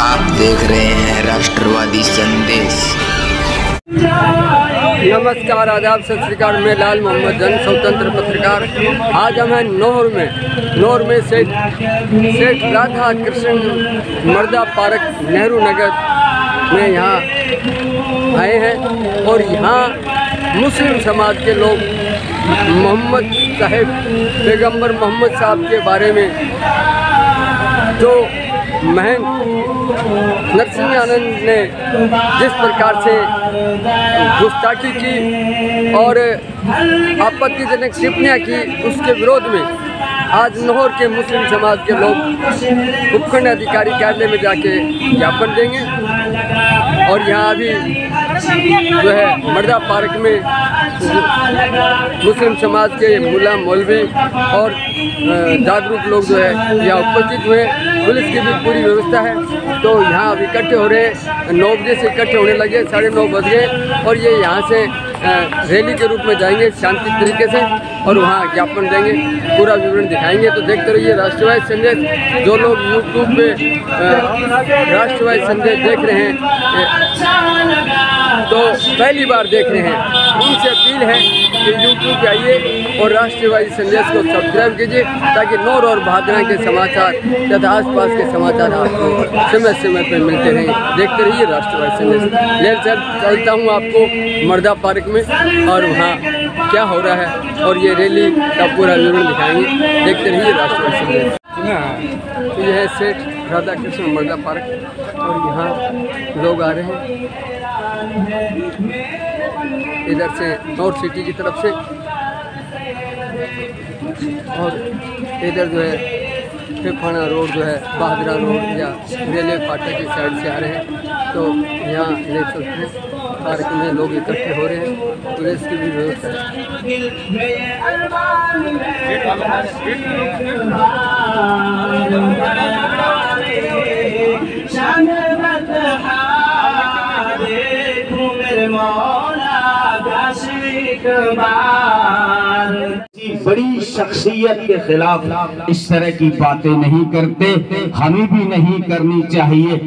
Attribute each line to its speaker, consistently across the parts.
Speaker 1: आप देख रहे हैं राष्ट्रवादी संदेश।
Speaker 2: नमस्कार, आदाब, सत श्री अकाल। मैं लाल मोहम्मद जन स्वतंत्र पत्रकार। आज हम हैं नौर में सेठ राधा कृष्ण मर्दा पार्क नेहरू नगर में यहाँ आए हैं और यहाँ मुस्लिम समाज के लोग मोहम्मद साहब पैगंबर मोहम्मद साहब के बारे में जो नरसिंह आनंद ने जिस प्रकार से गुस्ताखी की और आपत्तिजनक टिप्पणियाँ की, उसके विरोध में आज लाहौर के मुस्लिम समाज के लोग उपखंड अधिकारी कार्यालय में जाके ज्ञापन देंगे और यहाँ अभी जो है मर्दा पार्क में मुस्लिम समाज के मुल्ला मौलवी और जागरूक लोग जो है यहाँ उपस्थित हुए। पुलिस की भी पूरी व्यवस्था है। तो यहाँ अब इकट्ठे हो रहे हैं, 9 बजे से इकट्ठे होने लगे, 9:30 बज गए और ये यहाँ से रैली के रूप में जाएंगे शांति तरीके से और वहाँ ज्ञापन देंगे, पूरा विवरण दिखाएंगे। तो देखते रहिए राष्ट्रवादी संदेश। जो लोग यूट्यूब पे राष्ट्रवादी संदेश देख रहे हैं तो पहली बार देख रहे हैं, उनसे अपील है कि यूट्यूब पे आइए और राष्ट्रवादी संदेश को सब्सक्राइब कीजिए ताकि नौर और भादरा के समाचार तथा आसपास के समाचार आपको समय समय पर मिलते रहें। देखते रहिए राष्ट्रवादी संदेश। ले चलता हूँ आपको मर्दा पार्क में और वहाँ क्या हो रहा है और ये रैली का पूरा विवरण दिखाएंगे। देखते रहिए राष्ट्रवादी संदेश। तो यह है सेठ राधा कृष्ण मर्दा पार्क और यहाँ लोग आ रहे हैं इधर से नॉर्थ सिटी की तरफ से और इधर जो है फिफाना रोड जो है बहादुरा रोड या रेलवे फाटक की साइड से आ रहे हैं। तो यहाँ ले चलते हैं, पार्क में लोग इकट्ठे हो रहे हैं, पुलिस की भी व्यवस्था
Speaker 3: बड़ी शख्सियत के खिलाफ इस तरह की बातें नहीं करते। हमें भी नहीं करनी चाहिए,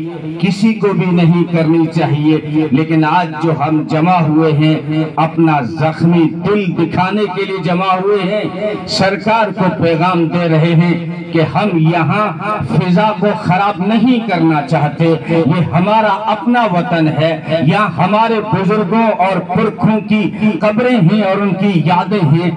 Speaker 3: किसी को भी नहीं करनी चाहिए। लेकिन आज जो हम जमा हुए हैं, अपना जख्मी दिल दिखाने के लिए जमा हुए हैं, सरकार को पैगाम दे रहे हैं कि हम यहाँ फिजा को खराब नहीं करना चाहते। ये हमारा अपना वतन है, यहाँ हमारे बुजुर्गों और पुरखों की कब्रें हैं और उनकी यादें हैं।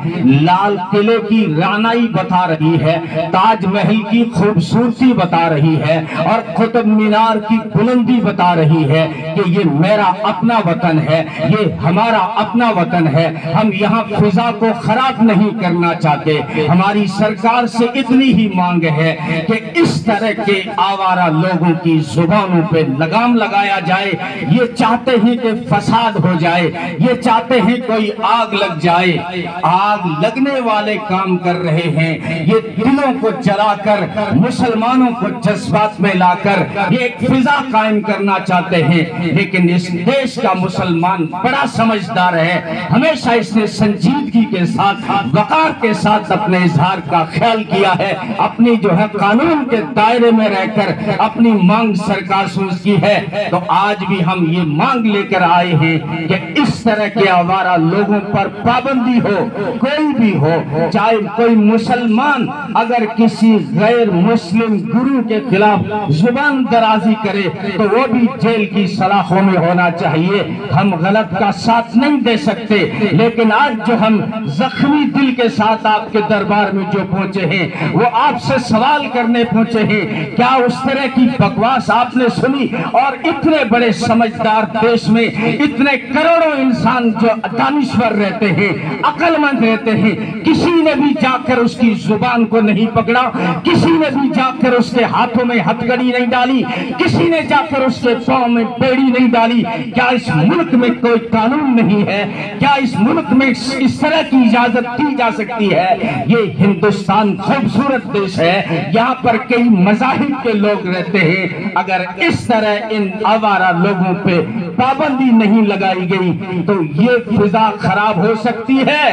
Speaker 3: लाल किले की रानाई बता रही है, ताजमहल की खूबसूरती बता रही है और कुतुब मीनार की बुलंदी बता रही है कि ये मेरा अपना वतन है, ये हमारा अपना वतन है। हम यहाँ फिजा को खराब नहीं करना चाहते। हमारी सरकार से इतनी ही मांग है कि इस तरह के आवारा लोगों की जुबानों पे लगाम लगाया जाए। ये चाहते हैं कि फसाद हो जाए, ये चाहते हैं कोई आग लग जाए। आग लगने वाले काम कर रहे हैं। ये दिलों को जलाकर मुसलमानों को जज्बात में लाकर ये एक फिजा कायम करना चाहते हैं। लेकिन इस देश का मुसलमान बड़ा समझदार है, हमेशा इसने संजीदगी के साथ वकार के साथ अपने इजहार का ख्याल किया है। अपनी जो है कानून के दायरे में रहकर अपनी मांग सरकार से की है। तो आज भी हम ये मांग लेकर आए हैं कि इस तरह के आवारा लोगों पर पाबंदी हो, कोई भी हो, चाहे कोई मुसलमान अगर किसी गैर मुस्लिम गुरु के खिलाफ जुबान दराजी करे तो वो भी जेल की सलाखों में होना चाहिए। हम गलत का साथ नहीं दे सकते। लेकिन आज जो हम जख्मी दिल के साथ आपके दरबार में जो पहुंचे हैं, वो आपसे सवाल करने पहुंचे हैं, क्या उस तरह की बकवास आपने सुनी? और इतने बड़े समझदार देश में इतने करोड़ों इंसान जो दानिश्वर रहते हैं, अक्लमंद रहते हैं, किसी ने भी जाकर उसकी जुबान को नहीं पकड़ा, किसी ने भी जाकर उसके हाथों में हथकड़ी नहीं डाली, किसी ने जाकर उसके पांव में बेड़ी नहीं डाली। क्या इस मुल्क में कोई कानून नहीं है? क्या इस मुल्क में इस तरह की इजाजत दी जा सकती है? ये हिंदुस्तान खूबसूरत देश है, यहाँ पर कई मज़ाहिब के लोग रहते हैं। अगर इस तरह इन आवारा लोगों पे पाबंदी नहीं लगाई गई तो ये फिजा खराब हो सकती है,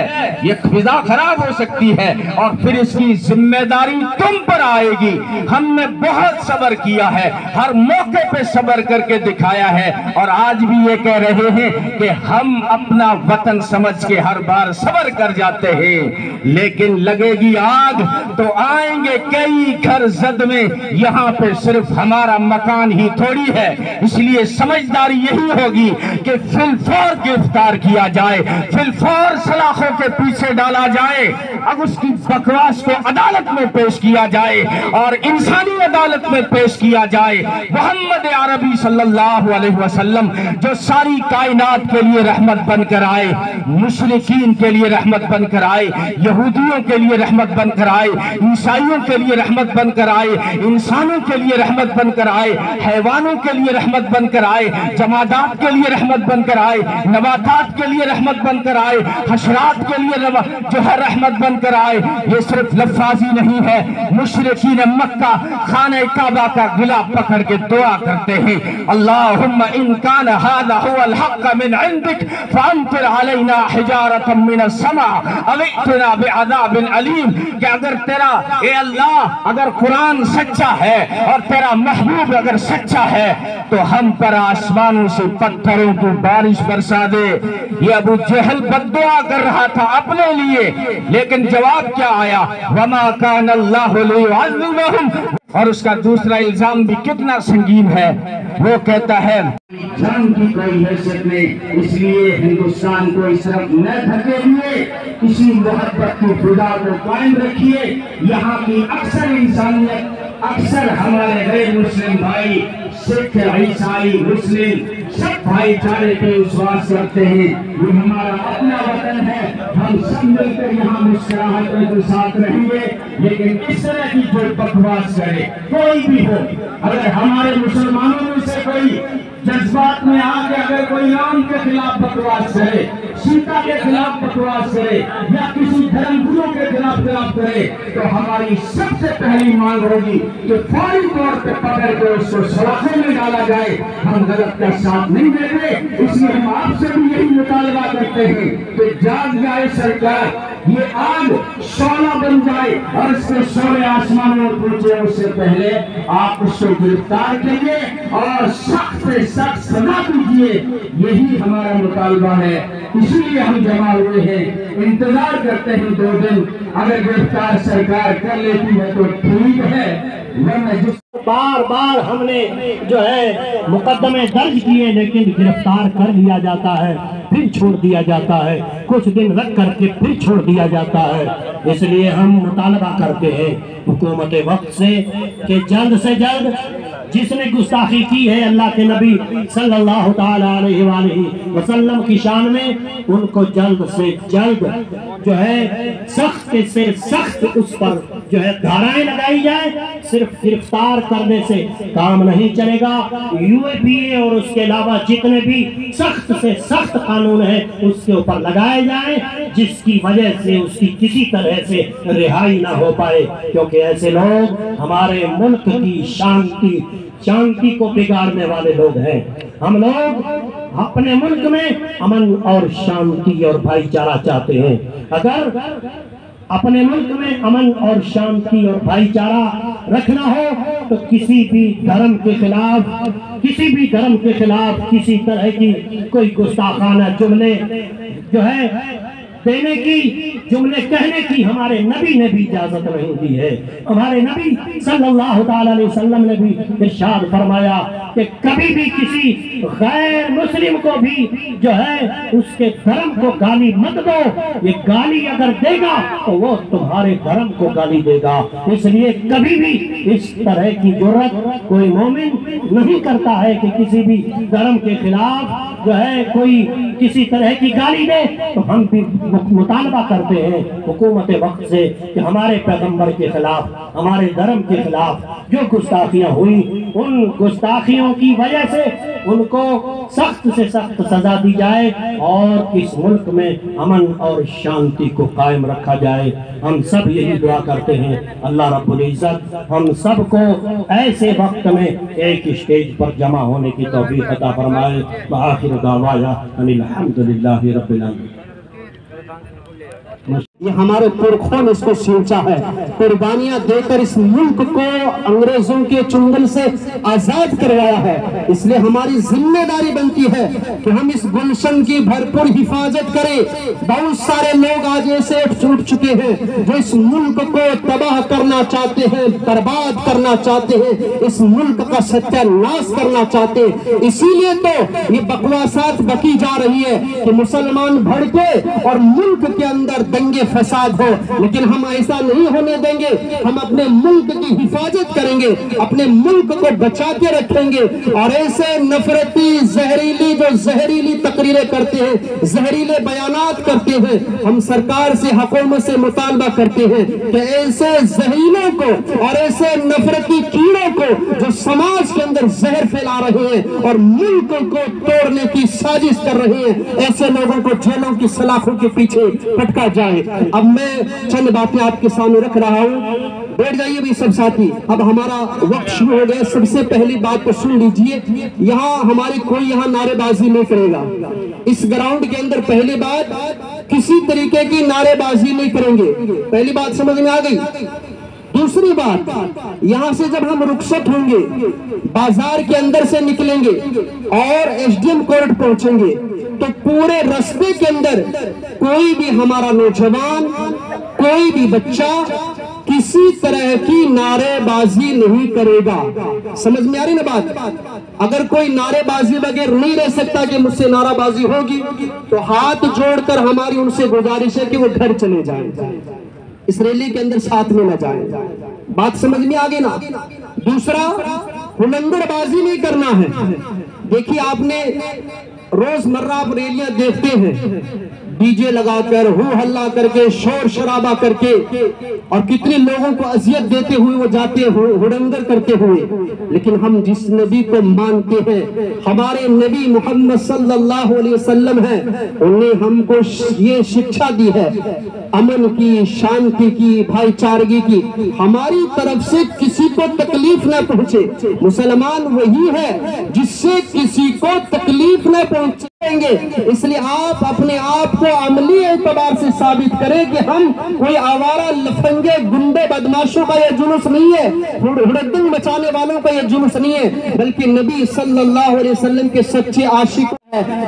Speaker 3: ये फिजा खराब हो सकती है और फिर इसकी जिम्मेदारी तुम पर आएगी। हमने बहुत सब्र किया है, हर मौके पे सब्र करके दिखाया है और आज भी ये कह रहे हैं कि हम अपना वतन समझ के हर बार सब्र कर जाते हैं, लेकिन लगेगी आग तो आएंगे कई घर जद में। यहाँ पे सिर्फ हमारा मकान ही थोड़ी है, इसलिए समझदारी यही होगी कि फिलफौर गिरफ्तार किया जाए, फिलफौर सलाखों के पीछे डाला जाए, अब उसकी बकवास को अदालत में पेश किया जाए और इंसानी अदालत में पेश किया जाए। मोहम्मद अरबी सल्लल्लाहु अलैहि वसल्लम जो सारी कायनात के लिए रहमत बनकर आए, मुशरिकीन के लिए रहमत बनकर आए, यहूदियों के लिए रहमत बनकर आए, ईसाइयों के लिए रहमत बनकर आए, इंसानों के लिए रहमत बनकर आए, हैवानों के लिए रहमत बनकर आए, जमादात के लिए रहमत बनकर आए, नबातात के लिए रहमत बनकर आए, हशरात के लिए जो है रहमत बनकर आए। ये सिर्फ लफ्जाजी नहीं है, मुशरिकीन मक्का खाने काबा का गिला पकड़ के दुआ करते हैं, अल्लाहुम्मा इन कान हाज़ा हुवल हक़्क़ मिन इंदिक फअम्तिर अलैना हिजारतम मिनस समा अव इतना बिअज़ाबिन अलीम। कि अगर तेरा ए अल्लाह अगर कुरान सच्चा है और तेरा महबूब अगर सच्चा है तो हम पर आसमानों से पत्थरों की बारिश बरसा दे। ये अबू जहल बद्दुआ कर रहा था अपने लिए, लेकिन जवाब क्या आया, वमा कान अल्लाहु लियुअज़्ज़िबहुम। और उसका दूसरा इल्जाम भी कितना संगीन है, वो कहता है जान की कोई हैसियत नहीं, इसलिए हिंदुस्तान को इस तरफ न धकेलिए, इसी मोहब्बत की फिजा को कायम रखिए। यहाँ की अक्सर इंसानियत, अक्सर हमारे गैर मुस्लिम भाई सिख, ईसाई, मुस्लिम सब भाईचारे पे विश्वास करते हैं। ये हमारा अपना वतन है, हम सब मिलकर यहाँ मुस्कुराहट के साथ रहेंगे। लेकिन इस तरह की जो बकवास करे कोई भी हो, अगर हमारे मुसलमानों में से कोई जज्बात में आके अगर कोई राम के खिलाफ बकवास करे, सीता के खिलाफ बकवास करे या किसी धर्मगुरु के खिलाफ करे तो हमारी सबसे पहली मांग होगी कि फौरी तौर पर पकड़ के उसको सलाखों में डाला जाए। हम गलत का साथ नहीं देंगे, इसलिए हम आपसे भी यही मुतालबा करते हैं कि जाग जाए सरकार, ये आग शोला बन जाए और इसके शोले आसमानों में पहुंचे उससे पहले आप उसको गिरफ्तार करिए और सख्त से सख्त सजा दीजिए। यही हमारा मुतालबा है, इसीलिए हम जमा हुए हैं, इंतजार करते हैं 2 दिन। अगर गिरफ्तार सरकार कर लेती है तो ठीक है, वरना जिस
Speaker 4: बार बार हमने जो है मुकदमे दर्ज किए लेकिन गिरफ्तार कर लिया जाता है, फिर छोड़ दिया जाता है, कुछ दिन रख करके फिर छोड़ दिया जाता है। इसलिए हम मुतालबा करते हैं हुकूमत वक्त से कि जल्द से जल्द जिसने गुस्ताखी की है अल्लाह के नबी सल्लल्लाहु ताला अलैहि वसल्लम की शान में, उनको जल्द से जल्द जो है सख्त से सख्त उस पर जो है धाराएं लगाई जाए। सिर्फ गिरफ्तार करने से काम नहीं चलेगा, यूएपीए और उसके अलावा जितने भी सख्त से सख्त कानून है उसके ऊपर लगाए जाए, जिसकी वजह से उसकी किसी तरह से रिहाई ना हो पाए, क्योंकि ऐसे लोग हमारे मुल्क की शांति को बिगाड़ने वाले लोग हैं। हम लोग अपने मुल्क में अमन और शांति और भाईचारा चाहते हैं। अगर अपने मुल्क में अमन और शांति और भाईचारा रखना हो तो किसी भी धर्म के खिलाफ किसी तरह की कोई गुस्ताखाना जुमले जो है देने की, जुमले कहने की हमारे नबी ने भी इजाजत नहीं दी है। हमारे नबी सल्लल्लाहु ताला अलैहि वसल्लम ने भी इरशाद फरमाया कि कभी भी किसी गैर मुस्लिम को भी जो है उसके धर्म को गाली मत दो, ये गाली अगर देगा तो वो तुम्हारे धर्म को गाली देगा। इसलिए कभी भी इस तरह की जुर्रत कोई मोमिन नहीं करता है कि किसी भी धर्म के खिलाफ जो है कोई किसी तरह की गाली दे। तो हम भी मुतालबा करते हैं हुकूमत वक्त से कि हमारे पैगंबर के खिलाफ, हमारे धर्म के खिलाफ जो गुस्ताखियाँ हुई, उन गुस्ताखियों की वजह से उनको सख्त से सख्त सजा दी जाए और इस मुल्क में अमन और शांति को कायम रखा जाए। हम सब यही दुआ करते हैं अल्लाह रब्बुल इज्जत हम सबको ऐसे वक्त में एक स्टेज पर जमा होने की तौफीक अता फरमाए। आखिर दावाया अनिल हम्दुलिल्लाहि रब्बिल आलमीन।
Speaker 5: ये हमारे पुरखों ने इसको सींचा है, कुर्बानियां देकर इस मुल्क को अंग्रेजों के चुंगल से आजाद करवाया है। इसलिए हमारी जिम्मेदारी बनती है कि हम इस गुलशन की भरपूर हिफाजत करें। बहुत सारे लोग आज ऐसे उठ चुके हैं जो इस मुल्क को तबाह करना चाहते हैं, बर्बाद करना चाहते हैं, इस मुल्क का सत्यानाश करना चाहते हैं। इसीलिए तो ये बकवासात बकी जा रही है कि मुसलमान भड़के और मुल्क के अंदर दंगे फसाद हो, लेकिन हम ऐसा नहीं होने देंगे। हम अपने मुल्क की हिफाजत करेंगे, अपने मुल्क को बचा के रखेंगे। और ऐसे नफरती जहरीली तकरीरें करते हैं, जहरीले बयानात करते हैं, हम सरकार से, हुकूमत से मुतालबा करते हैं कि ऐसे जहरीलों को और ऐसे नफरती कीड़ों को जो समाज के अंदर जहर फैला रहे हैं और मुल्क को तोड़ने की साजिश कर रहे हैं, ऐसे लोगों को जेलों की सलाखों के पीछे पटका जाए। अब मैं चंद बातें आपके सामने रख रहा हूं, बैठ जाइए भी सब साथी। अब हमारा वक्त शुरू हो गया। सबसे पहली बात तो सुन लीजिए, यहाँ हमारी कोई यहाँ नारेबाजी नहीं करेगा। इस ग्राउंड के अंदर पहली बात, किसी तरीके की नारेबाजी नहीं करेंगे। पहली बात समझ में आ गई। दूसरी बात, यहाँ से जब हम रुखसत होंगे, बाजार के अंदर से निकलेंगे और एसडीएम कोर्ट पहुंचेंगे, तो पूरे रास्ते के अंदर कोई भी हमारा नौजवान, कोई भी बच्चा किसी तरह की नारेबाजी नहीं करेगा। समझ में आ रही ना बात? अगर कोई नारेबाजी बगैर नहीं रह सकता कि मुझसे नाराबाजी होगी, तो हाथ जोड़कर हमारी उनसे गुजारिश है कि वो घर चले जाएं, इस रैली के अंदर साथ में न जाए। बात समझ में आ गई ना? दूसरा, हुलंदरबाजी नहीं करना है। देखिए, आपने रोजमर्रा आप रैलियां देखते हैं, डीजे लगाकर, हू हल्ला करके, शोर शराबा करके, और कितने लोगों को अजियत देते हुए वो जाते हुए, हुड़ंगर करते हुए। लेकिन हम जिस नबी को मानते हैं, हमारे नबी मोहम्मद सल्लल्लाहु अलैहि वसल्लम हैं, उन्हें हमको ये शिक्षा दी है अमन की, शांति की, भाईचारगी की। हमारी तरफ से किसी को तकलीफ न पहुंचे। मुसलमान वही है जिससे किसी को तकलीफ न पहुंचेंगे। इसलिए आप अपने आप को अमली एतबार से साबित करें कि हम कोई आवारा, लफंगे, गुंडे, बदमाशों का यह जुलूस नहीं है, हुड़दंग मचाने वालों का यह जुलूस नहीं है, बल्कि नबी सल्लल्लाहु अलैहि वसल्लम के सच्चे आशिक है।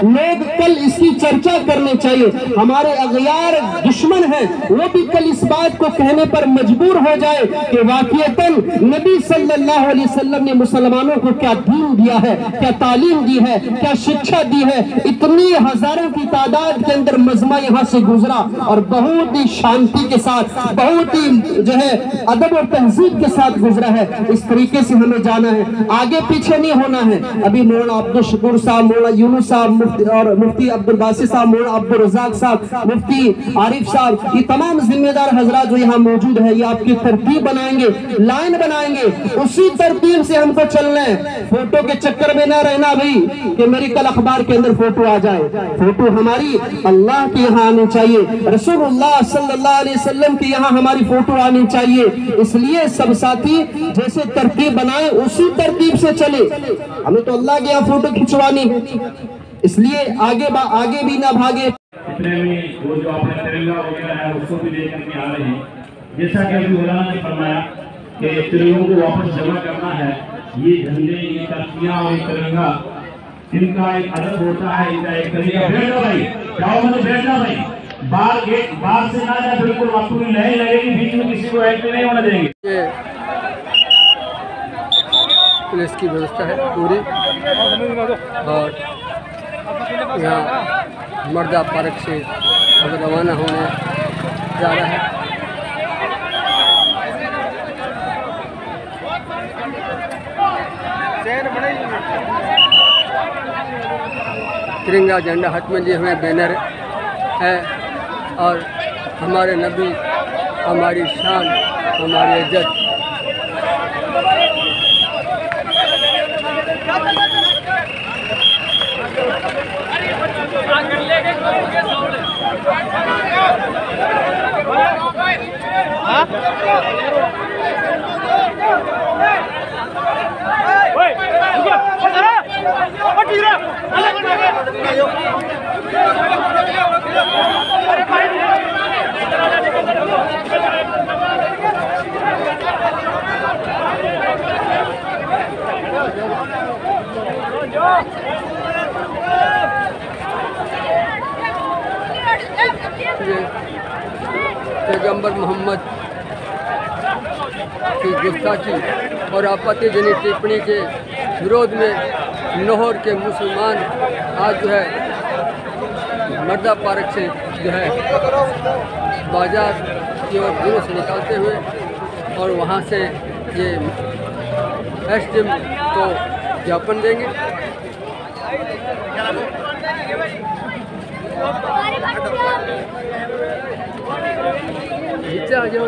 Speaker 5: लोग कल इसकी चर्चा करने चाहिए। हमारे अगयार दुश्मन हैं, वो भी कल इस बात को कहने पर मजबूर हो जाए कि वाकईतन नबी सल्लल्लाहु अलैहि वसल्लम ने मुसलमानों को क्या दीन दिया है, क्या तालीम दी है, क्या शिक्षा दी है। इतनी हजारों की तादाद के अंदर मजमा यहाँ से गुजरा और बहुत ही शांति के साथ, बहुत ही जो है अदब और तहजीब के साथ गुजरा है। इस तरीके से हमें जाना है, आगे पीछे नहीं होना है। अभी मौलाना अब्दुल शकूर साहब, मौलाना यूनुस साहब, मुफ्ती अब्दुल बासित साहब, मौलाना अब्दुल रज़ाक साहब, मुफ्ती आरिफ साहब, ये तमाम जिम्मेदार हजरात जो यहाँ मौजूद है, ये आपकी तरतीब बनाएंगे, लाइन बनाएंगे, उसी तरतीब से हमको चलना है। फोटो के चक्कर में ना रहना भाई कि मेरी कल अखबार के अंदर फोटो आ जाए। फोटो हमारी अल्लाह के यहाँ आनी चाहिए, रसूलुल्लाह सल्लल्लाहु अलैहि वसल्लम के यहाँ हमारी फोटो आनी चाहिए। इसलिए सब साथी जैसे तरतीब बनाए उसी तरतीब से चले। हमें तो अल्लाह के यहाँ फोटो खिंचवानी है, इसलिए आगे भी ना भागे।
Speaker 6: इतने में वो जो अपने तिरंगा वगैरह है उसको भी लेकर के आ रहे हैं। जैसा कि अभी मौलाना ने फरमाया कि तिरंगों को वापस जमा करना है। ये झंडे, ये तख्तियां और ये तिरंगा, इनका एक अदब होता है, इनका एक तरीका। बैठो भाई, जाओ मतलब बैठना भाई, बाहर से ना जाए, बिल्कुल पूरी लाइन लगेगी, बीच में किसी को एंट्री नहीं होने देंगे।
Speaker 2: पुलिस की व्यवस्था है पूरी, और यहाँ मर्दा पार्क से अब रवाना होने जा रहा है। तिरंगा झंडा हाथ में लिए हुए बैनर है और हमारे नबी, हमारी शान, हमारी इज्जत। पैगंबर मोहम्मद की गुस्ताखी और आपत्तिजनक टिप्पणी के विरोध में लाहौर के मुसलमान आज जो है मर्दा पार्क से जो है बाजार की ओर जुलूस निकालते हुए और वहाँ से ये एसडीएम को ज्ञापन देंगे। नीचे आ जाओ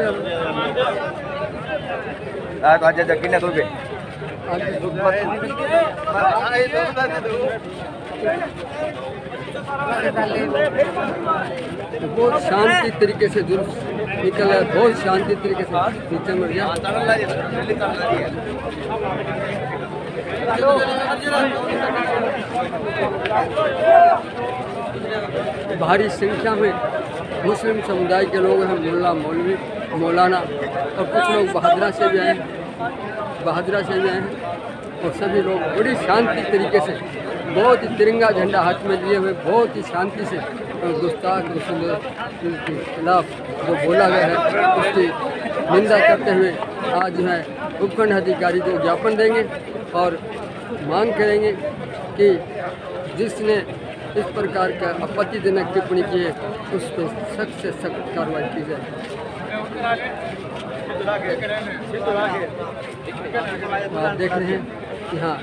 Speaker 2: बहुत शांति तरीके से जुलूस निकल रहा है, बहुत शांति तरीके से नीचे मर गया। भारी संख्या में मुस्लिम समुदाय के लोग हैं, मुल्ला, मौलवी, मौलाना और कुछ लोग बहादुरा से भी आए हैं और सभी लोग बड़ी शांति तरीके से बहुत ही तिरंगा झंडा हाथ में लिए हुए बहुत ही शांति से गुस्ताख रसूल के खिलाफ जो बोला गया है उसकी निंदा करते हुए आज जो है उपखंड अधिकारी को ज्ञापन देंगे और मांग करेंगे कि जिसने इस प्रकार का आपत्तिजनक टिप्पणी की है उस पर सख्त से सख्त कार्रवाई की जाए। आप देख रहे हैं कि हाँ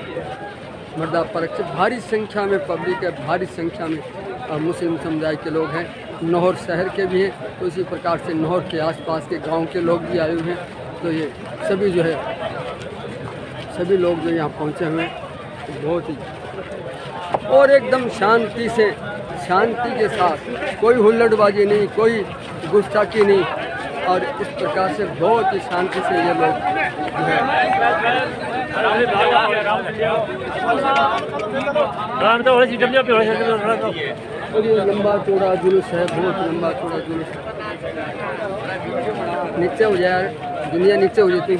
Speaker 2: मर्दा पार्क से भारी संख्या में पब्लिक है, भारी संख्या में मुस्लिम समुदाय के लोग हैं, लाहौर शहर के भी हैं, तो इसी प्रकार से लाहौर के आसपास के गांव के लोग भी आए हुए हैं। तो ये सभी जो है सभी लोग जो यहाँ पहुँचे हुए हैं बहुत ही और एकदम शांति के साथ कोई हुल्लड़बाजी नहीं, कोई गुस्ताखी नहीं और इस प्रकार से बहुत ही शांति से ये लोग जो है लंबा चौड़ा जुलूस है, बहुत लंबा चौड़ा जुलूस है। नीचे हो जाए दुनिया, नीचे हो जाती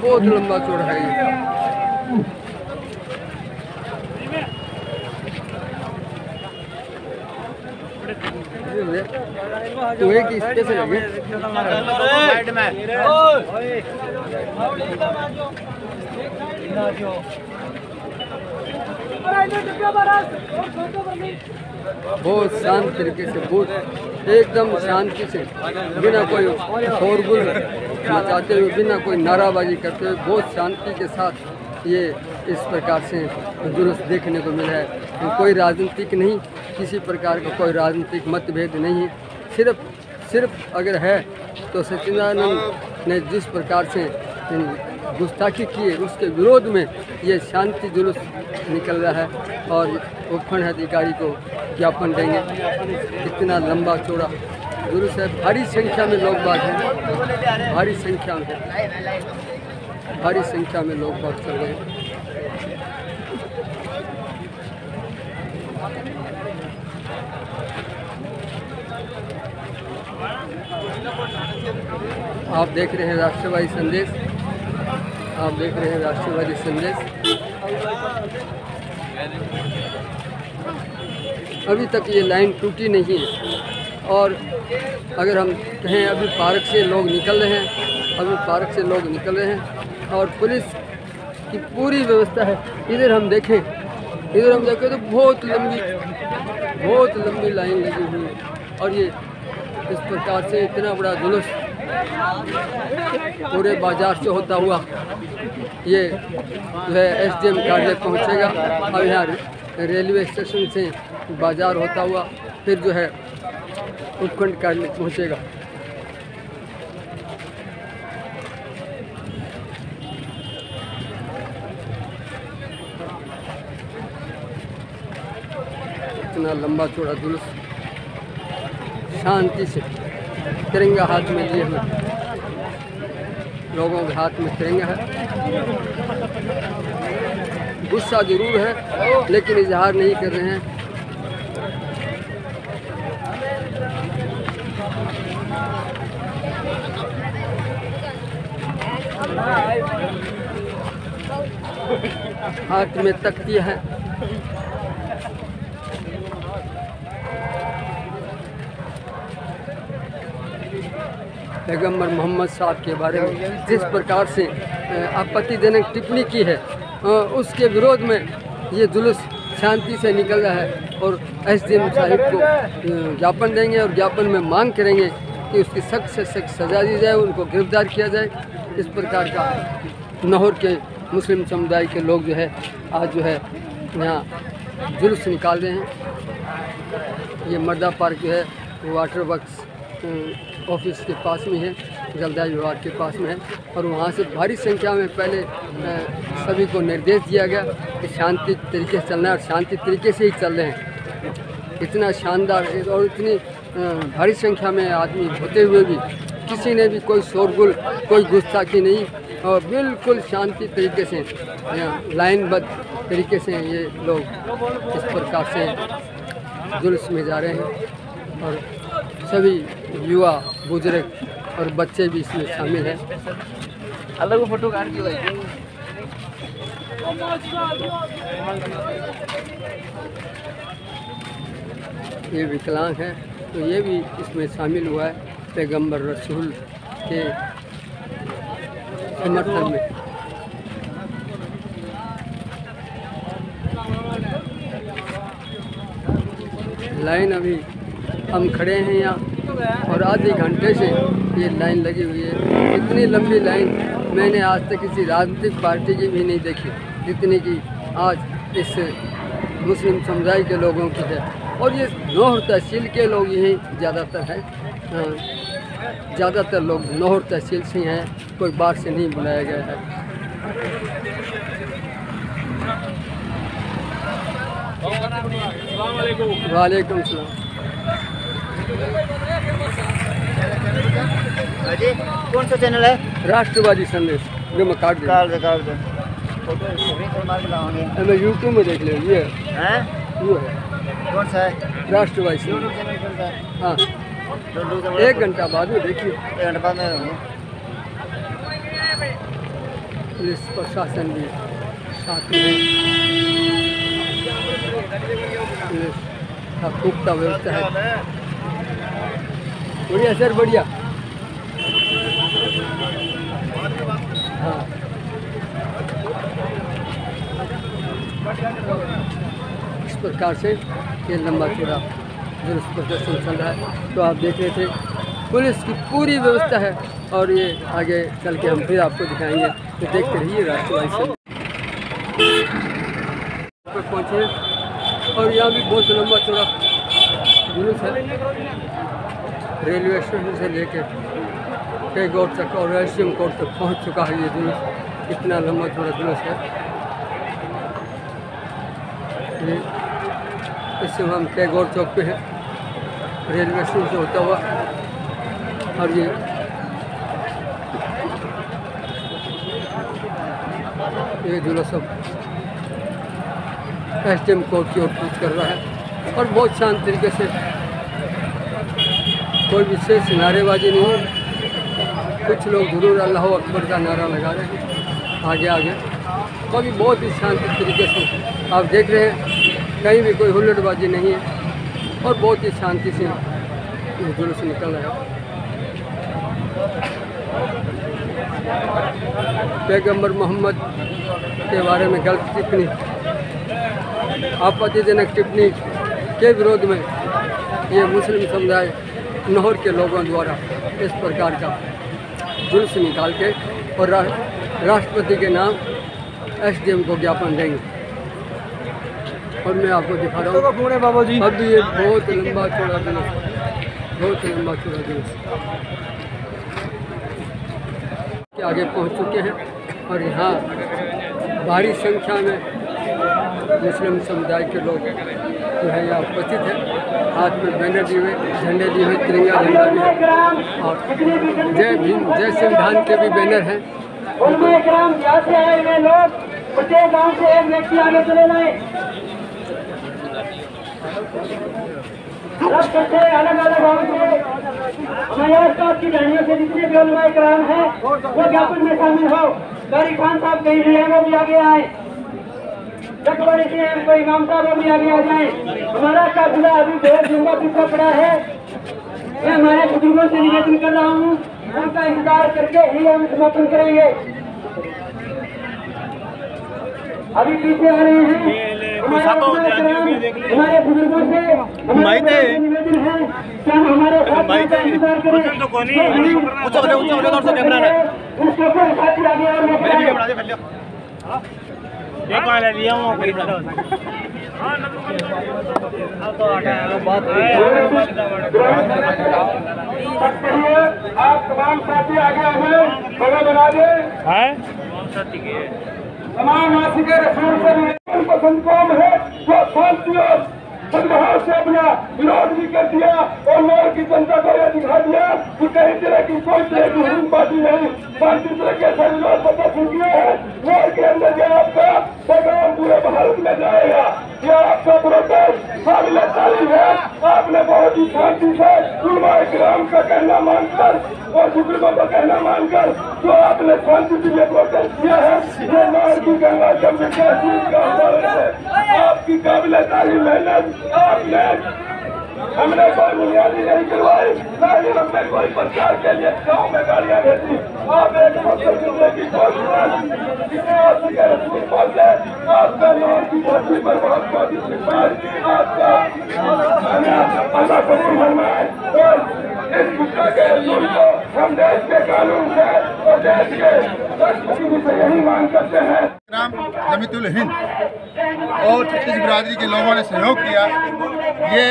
Speaker 2: बहुत लंबा चौड़ा है ये तो एक स्पेशल है बहुत शांत तरीके से, बहुत एकदम शांति से, बिना कोई शोरगुल मचाते हुए, बिना कोई नाराबाजी करते हुए, बहुत शांति के साथ ये इस प्रकार से जुलूस देखने को मिला है। कोई राजनीतिक नहीं, किसी प्रकार का कोई राजनीतिक मतभेद नहीं है। सिर्फ अगर है तो सच्चिदानंद ने जिस प्रकार से गुस्ताखी की है उसके विरोध में ये शांति जुलूस निकल रहा है और उपखंड अधिकारी को ज्ञापन देंगे। इतना लंबा चौड़ा जुलूस है, भारी संख्या में लोग बाग हैं, भारी संख्या में लोग बाग चल रहे हैं। आप देख रहे हैं राष्ट्रवादी संदेश, आप देख रहे हैं राष्ट्रवादी संदेश। अभी तक ये लाइन टूटी नहीं है और अगर हम कहें अभी पार्क से लोग निकल रहे हैं, अभी पार्क से लोग निकल रहे हैं और पुलिस की पूरी व्यवस्था है। इधर हम देखें तो बहुत लंबी लाइन लगी हुई है और ये इस प्रकार से इतना बड़ा जुलूस पूरे बाजार से होता हुआ ये जो है एसडीएम कार्यालय पहुंचेगा। अब यहाँ रेलवे स्टेशन से बाज़ार होता हुआ फिर जो है उपखंड कार्यालय पहुँचेगा। इतना लंबा चौड़ा जुलूस शांति से तिरंगा हाथ में लिए हुए, लोगों के हाथ में तिरंगा है। गुस्सा जरूर है लेकिन इजहार नहीं कर रहे हैं। हाथ में तख्तियाँ है। पैगम्बर मोहम्मद साहब के बारे में जिस प्रकार से आपत्तिजनक टिप्पणी की है उसके विरोध में ये जुलूस शांति से निकल रहा है और एसडीएम साहिब को ज्ञापन देंगे और ज्ञापन में मांग करेंगे कि उसकी सख्त से सख्त सज़ा दी जाए, उनको गिरफ्तार किया जाए। इस प्रकार का लाहौर के मुस्लिम समुदाय के लोग जो है आज जो है यहाँ जुलूस निकाल रहे हैं। ये मर्दा पार्क जो है वाटर वर्क्स ऑफिस के पास में है, जलदाय विभाग के पास में है और वहाँ से भारी संख्या में पहले सभी को निर्देश दिया गया कि शांति तरीके से चलना है और शांति तरीके से ही चल रहे हैं। इतना शानदार और इतनी भारी संख्या में आदमी होते हुए भी किसी ने भी कोई शोरगुल, कोई गुस्ताखी नहीं और बिल्कुल शांति तरीके से लाइनबद्ध तरीके से ये लोग इस प्रकार से जुलूस में जा रहे हैं और सभी युवा, बुजुर्ग और बच्चे भी इसमें शामिल हैं।
Speaker 7: अलग फोटो काट दिया
Speaker 2: ये विकलांग है तो ये भी इसमें शामिल हुआ है पैगंबर रसूल के समर्थन में। लाइन अभी हम खड़े हैं यहाँ और आधे घंटे से ये लाइन लगी हुई है। इतनी लंबी लाइन मैंने आज तक किसी राजनीतिक पार्टी की भी नहीं देखी जितनी की आज इस मुस्लिम समुदाय के लोगों की है। और ये लाहौर तहसील के लोग यहीं ज़्यादातर हैं, ज़्यादातर लोग लाहौर तहसील से हैं, कोई बाहर से नहीं बुलाया गया है। वालेकुम सलाम।
Speaker 7: कौन सा चैनल है?
Speaker 2: राष्ट्रवादी संदेश जो मैं काट
Speaker 7: दे
Speaker 2: मैं यूट्यूब में देख ले। ये
Speaker 7: हैं?
Speaker 2: ये है
Speaker 7: कौन सा है?
Speaker 2: राष्ट्रवादी संदेश। हाँ 1 घंटा बाद में देखिए।
Speaker 7: 1 घंटा बाद में
Speaker 2: पुलिस प्रशासन भी साथ में है। पुलिस का पुख्ता व्यवस्था है। बढ़िया सर, बढ़िया। हाँ इस प्रकार से ये लंबा चौड़ा जुलूस प्रदर्शन चल रहा है। तो आप देख रहे थे पुलिस की पूरी व्यवस्था है और ये आगे चल के हम फिर आपको दिखाएंगे। तो देखते रहिए राष्ट्रवादी संदेश पर पहुँचे और यहाँ भी बहुत लंबा चौड़ा जुलूस है। रेलवे स्टेशन से लेके टैगोर तक और एसडीएम कोर्ट तक पहुँच चुका है ये जुलूस। इतना लंबा चौड़ा जुलूस है। इस समय हम टैगोर चौक पे हैं, रेलवे स्टेशन से होता हुआ। और ये जुलूस अब एसडीएम कोर्ट की ओर कूच कर रहा है और बहुत शांत तरीके से, कोई विशेष नारेबाजी नहीं है। कुछ लोग जरूर अल्लाह अकबर का नारा लगा रहे हैं आगे आगे, तो अभी बहुत ही शांत तरीके से आप देख रहे हैं, कहीं भी कोई हुल्लड़बाजी नहीं है और बहुत ही शांति से जुलूस निकल रहा है। पैगंबर मोहम्मद के बारे में गलत टिप्पणी, आपत्तिजनक टिप्पणी के विरोध में ये मुस्लिम समुदाय लाहौर के लोगों द्वारा इस प्रकार का जुलूस निकाल के और राष्ट्रपति के नाम एसडीएम को ज्ञापन देंगे। और मैं आपको दिखा रहा हूँ बाबा जी। अब ये बहुत लंबा चौड़ा जुलूस, बहुत लंबा चौड़ा जुलूस के आगे पहुँच चुके हैं और यहाँ भारी संख्या में मुस्लिम समुदाय के लोग जो है यहाँ उपस्थित हैं। हाथ में बैनर दिए हुए, झंडे दिए हुए, तिरंगा झंडा भी है और जय भीम जय संविधान के भी बैनर हैं।
Speaker 8: प्रत्येक गांव से एक व्यक्ति आगे चले जाए। अलग अलग गाँव से हमारे आसपास की बहनियों से जितने भी उलमाए कराम है वो ज्ञापन में शामिल हो। गौरी खान साहब कहीं नहीं है, वो भी आगे आए। बड़े से कोई इमाम साहब वो भी आगे आ जाए। हमारा काफिला अभी बहुत लंबा पीछा पड़ा है। मैं हमारे बुजुर्गों से निवेदन कर रहा हूँ, उनका इंतजार करके ही हम समापन करेंगे। अभी पीछे आ रहे हैं हमारे बुजुर्गों से निवेदन है कि हम हमारे साथ इंतजार करें। आप तमाम साथी आगे आए, बड़ा बना दे तमाम नासिक रसूल से पसंद कौम है जो शांति और सद्भाव से अपना विरोध भी कर दिया और नौर की जनता को यह दिखा दिया कि कहीं तरह की कोई तरह की हुकूमती नहीं, शांति तरह के ऐसा विरोध प्रदर्शन किए हैं। नौर के अंदर जो आपका पैगाम पूरे भारत में जाएगा। यह आपका प्रोटेस्ट काबिल तारीफ है। आपने बहुत ही शांति से उलमाए किराम का कहना मानकर और बुजुर्गों का कहना मानकर जो आपने शांति से ये प्रोटेस्ट किया है, ये नौर की गंगा जमुना का उदाहरण है। आपकी काबिल तारीफ मेहनत आपने हमने कोई बुनियादी नहीं करवाई, ना ही हमने कोई प्रचार के लिए गाँव में गाड़ियाँ भेजी। आप एक की आपका नौर की धरती पर बहुत आपका अल्लाह कबूल फरमाए। इस गुस्सा के रसूल को हम देश के कानून से और देश के राष्ट्रपति से यही मांग करते हैं।
Speaker 9: जमीतुल हिंद और छत्तीस बिरादरी के लोगों ने सहयोग किया। ये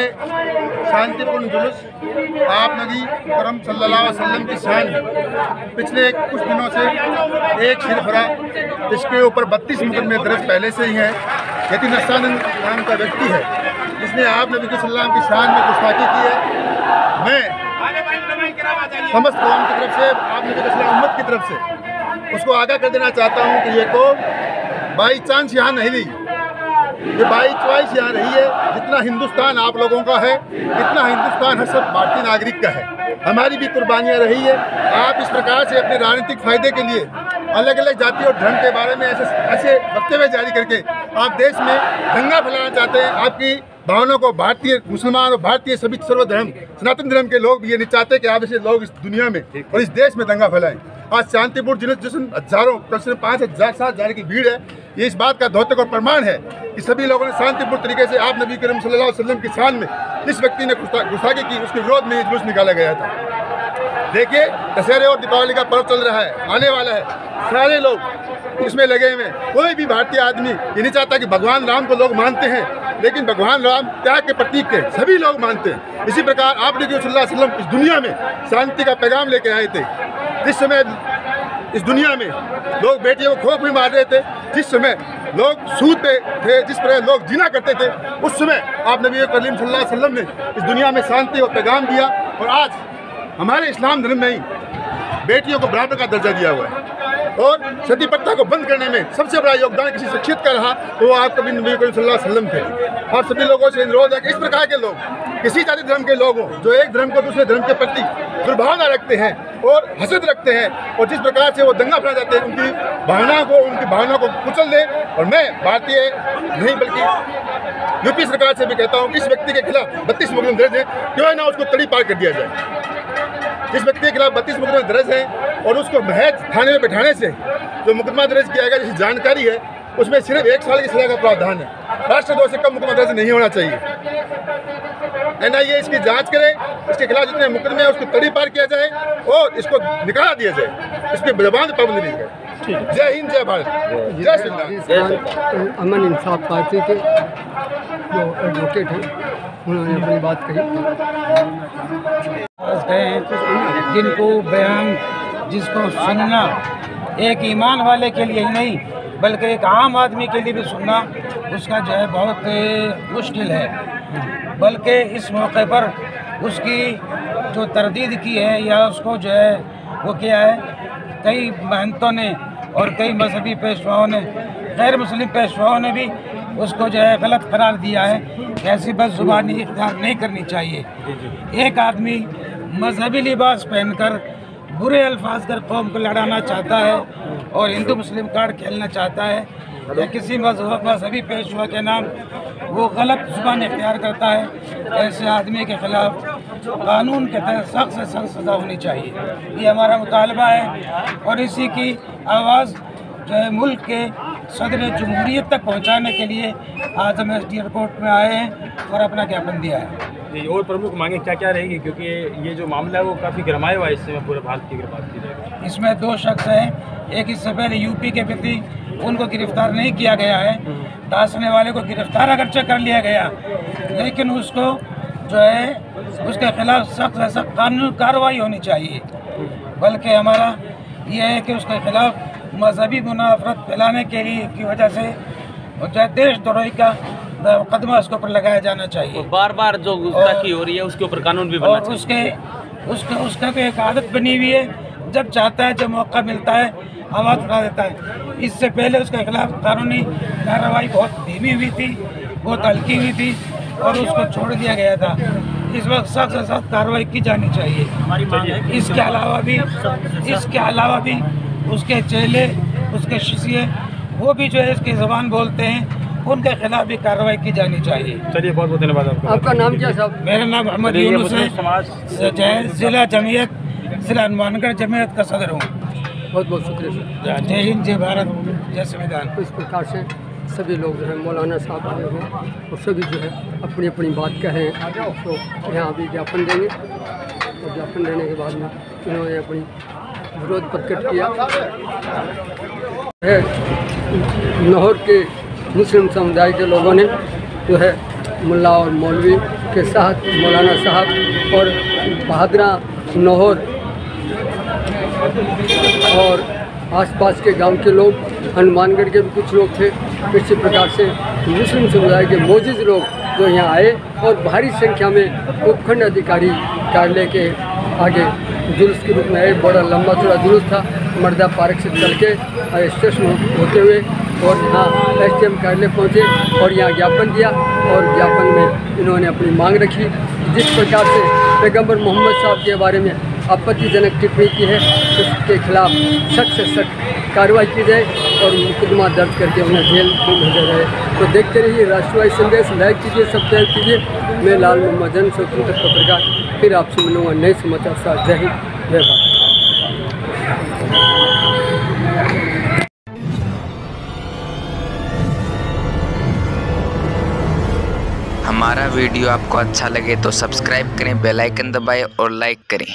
Speaker 9: शांतिपूर्ण जुलूस आप नबी करम सल्लल्लाहु अलैहि वसल्लम की शान है। पिछले कुछ दिनों से एक सिरफरा इसके ऊपर 32 मुकदमे दर्ज पहले से ही हैं। यतीम नस्सान नाम का व्यक्ति है जिसने आप नबी सल्लल्लाहु की शान में गुस्ताखी की है। मैं समस्त कौम की तरफ से, आप नबी सल्लल्लाहु उम्मत की तरफ से उसको आगाह कर देना चाहता हूँ कि ये को बाई चांस यहाँ नहीं रही, ये बाई चॉइस यहाँ रही है। जितना हिंदुस्तान आप लोगों का है, इतना हिंदुस्तान हर सब भारतीय नागरिक का है। हमारी भी कुर्बानियाँ रही है। आप इस प्रकार से अपने राजनीतिक फायदे के लिए अलग अलग जाति और धर्म के बारे में ऐसे वक्तव्य जारी करके आप देश में दंगा फैलाना चाहते हैं। आपकी भावनाओं को भारतीय मुसलमान और भारतीय सभी सर्वधर्म सनातन धर्म के लोग भी ये नहीं चाहते कि आप ऐसे लोग इस दुनिया में और इस देश में दंगा फैलाएं। आज शांतिपूर्ण जुलूस जिसमें हजारों 5,000-7,000 की भीड़ है, ये इस बात का द्योतक और प्रमाण है कि सभी लोगों ने शांतिपूर्ण तरीके से आप नबी करीम सल्लल्लाहु अलैहि वसल्लम की शान में जिस व्यक्ति ने गुस्ताखी की उसके विरोध में ये जुलूस निकाला गया था। देखिए, दशहरे और दीपावली का पर्व चल रहा है, आने वाला है, सारे लोग इसमें लगे हुए हैं। कोई भी भारतीय आदमी ये नहीं चाहता कि भगवान राम को लोग मानते हैं, लेकिन भगवान राम त्याग के प्रतीक के सभी लोग मानते हैं। इसी प्रकार आप नबी सल्लल्लाहु अलैहि वसल्लम इस दुनिया में शांति का पैगाम लेके आए थे। जिस समय इस दुनिया में लोग बेटियों को खोप भी मार रहे थे, जिस समय लोग सूद पे थे, जिस तरह लोग जीना करते थे, उस समय आप नबी करीम सल्लल्लाहु अलैहि वसल्लम ने इस दुनिया में शांति और पैगाम दिया। और आज हमारे इस्लाम धर्म में ही बेटियों को बराबर का दर्जा दिया हुआ है और सती प्रथा को बंद करने में सबसे बड़ा योगदान किसी शख्सियत का रहा तो वो आप कभी नबी करीम सल्लल्लाहु अलैहि वसल्लम थे। आप सभी लोगों से अनुरोध है कि इस प्रकार के लोग, किसी जाति धर्म के लोग हों जो एक धर्म को दूसरे धर्म के प्रति दुर्भावना रखते हैं और हसद रखते हैं और जिस प्रकार से वो दंगा फैला जाते हैं, उनकी भावनाओं को कुचल दें। और मैं भारतीय नहीं बल्कि यूपी सरकार से भी कहता हूँ कि इस व्यक्ति के खिलाफ 32 मुकदमे दर्ज है, क्यों ना उसको तड़ी पार कर दिया जाए। जिस व्यक्ति के खिलाफ 32 मुकदमे दर्ज हैं और उसको महज थाने में बैठाने से जो मुकदमा दर्ज किया गया, जिसकी जानकारी है उसमें सिर्फ 1 साल की सजा का प्रावधान है। राष्ट्रद्रोह से कम मुकदमा दर्ज नहीं होना चाहिए। NIA इसकी जांच करे, इसके खिलाफ जितने मुकदमे हैं उसको तड़ी पार किया जाए और इसको निकाला दिया जाए, इस पर जबान पाबंदी दी जाए। जय हिंद, जय भारत, जय श्री राम।
Speaker 2: अमन इंसाफ पार्टी के जो एडवोकेट हैं उन्होंने अपनी बात कही।
Speaker 10: जिनको बयान जिसको सुनना एक ईमान वाले के लिए ही नहीं बल्कि एक आम आदमी के लिए भी सुनना उसका जो है बहुत मुश्किल है। बल्कि इस मौके पर उसकी जो तरदीद की है या उसको जो है वो किया है, कई महंतों ने और कई मजहबी पेशवाओं ने, गैर मुस्लिम पेशवाओं ने भी उसको जो है गलत करार दिया है। ऐसी बदजुबानी इख्तियार नहीं करनी चाहिए। एक आदमी मजहबी लिबास पहनकर बुरे अल्फाज कर कौम को लड़ाना चाहता है और हिंदू मुस्लिम कार्ड खेलना चाहता है या किसी मजहबी पेशवा के नाम वो गलत जुबान इख्तियार करता है, ऐसे आदमी के खिलाफ कानून के तहत सख्त से सख्त सज़ा होनी चाहिए। ये हमारा मुतालबा है और इसी की आवाज़ जो है मुल्क के सदर जमहूरियत तक पहुंचाने के लिए आज हम SDR कोर्ट में आए हैं और अपना ज्ञापन दिया है।
Speaker 6: और प्रमुख मांगे क्या क्या रहेगी, क्योंकि ये जो मामला है वो काफ़ी गरमाया हुआ है, इससे पूरे भारत की बात की जाएगी।
Speaker 10: इसमें 2 शख्स हैं। एक इससे पहले यूपी के व्यक्ति, उनको गिरफ्तार नहीं किया गया है। दासने वाले को गिरफ्तार अगरचे कर लिया गया, लेकिन उसको जो है उसके खिलाफ सख्त से सख्त कानूनी कार्रवाई होनी चाहिए। बल्कि हमारा ये है कि उसके खिलाफ मजहबी मुनाफरत फैलाने के लिए की वजह से जो देशद्रोही का मुकदमा उसके ऊपर लगाया जाना चाहिए।
Speaker 6: बार बार जो गुस्ताखी हो रही है उसके ऊपर कानून भी बनना चाहिए।
Speaker 10: उसका तो एक आदत बनी हुई है, जब चाहता है, जब मौका मिलता है आवाज़ उठा देता है। इससे पहले उसके खिलाफ कानूनी कार्रवाई बहुत धीमी हुई थी, बहुत हल्की हुई थी और उसको छोड़ दिया गया था। इस वक्त सख्त से सख्त कार्रवाई की जानी चाहिए। इसके अलावा भी उसके चेले, उसके शिष्य, वो भी जो है इसकी ज़बान बोलते हैं, उनके खिलाफ भी कार्रवाई की जानी चाहिए।
Speaker 6: चलिए, बहुत बहुत धन्यवाद आपका।
Speaker 2: आपका नाम क्या साहब?
Speaker 10: मेरा नाम मोहम्मद यूनुस है, जिला हनुमानगढ़ जमीयत का सदर हूँ।
Speaker 2: बहुत बहुत शुक्रिया।
Speaker 10: जय हिंद, जय भारत, जय संविधान।
Speaker 2: इस प्रकार से सभी लोग जो है मौलाना साहब आए हुए और सभी जो है अपनी अपनी बात कह रहे हैं। तो यहाँ अभी ज्ञापन देंगे और ज्ञापन देने के बाद में इन्होंने अपनी विरोध प्रकट किया है। लाहौर के मुस्लिम समुदाय के लोगों ने जो है मुल्ला और मौलवी के साथ मौलाना साहब और बहादुरा लाहौर और आसपास के गांव के लोग, हनुमानगढ़ के भी कुछ लोग थे, इसी प्रकार से मुस्लिम समुदाय के मोजिज़ लोग जो यहाँ आए और भारी संख्या में उपखंड अधिकारी कार्यालय के आगे जुलूस के रूप में आए। बड़ा लंबा चौड़ा जुलूस था, मर्दा पार्क से चल के स्टेशन होते हुए और यहाँ SDM कार्यालय पहुँचे और यहाँ ज्ञापन दिया और ज्ञापन में इन्होंने अपनी मांग रखी। जिस प्रकार से पैगम्बर मोहम्मद साहब के बारे में आपत्तिजनक टिप्पणी की है, उसके खिलाफ सख्त से सख्त कार्रवाई की जाए और मुकदमा दर्ज करके उन्हें जेल में भेजा जाए। तो देखते रहिए राष्ट्रवादी संदेश, लाइक कीजिए, सब्सक्राइब कीजिए। मैं लाल मोहम्मद जन स्वतंत्र पत्रकार फिर आपसे मिलूँगा नए समाचार साथ। जय हिंद, जय भारत।
Speaker 1: हमारा वीडियो आपको अच्छा लगे तो सब्सक्राइब करें, बेल आइकन दबाएं और लाइक करें।